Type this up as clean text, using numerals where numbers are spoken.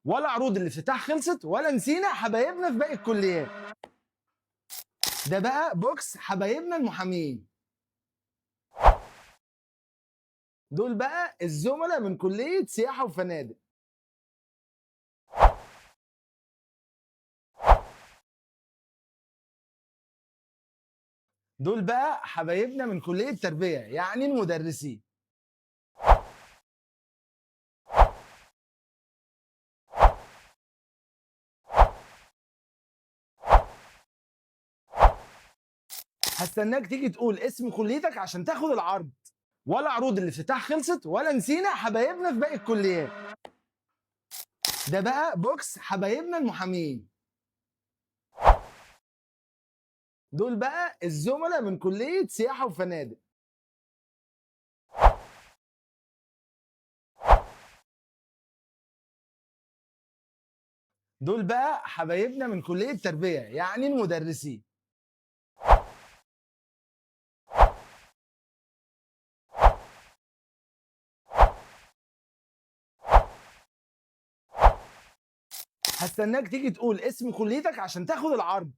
ولا عروض الافتتاح خلصت، ولا نسينا حبايبنا في باقي الكليات. ده بقى بوكس حبايبنا المحامين. دول بقى الزملاء من كلية سياحة وفنادق. دول بقى حبايبنا من كلية تربية، يعني المدرسين. هستناك تيجي تقول اسم كليتك عشان تاخد العرض. ولا عروض الافتتاح خلصت، ولا نسينا حبايبنا في باقي الكليات. ده بقى بوكس حبايبنا المحامين. دول بقى الزملاء من كلية سياحة وفنادق. دول بقى حبايبنا من كلية تربية، يعني المدرسين. هستناك تيجي تقول اسم كليتك عشان تاخد العرض.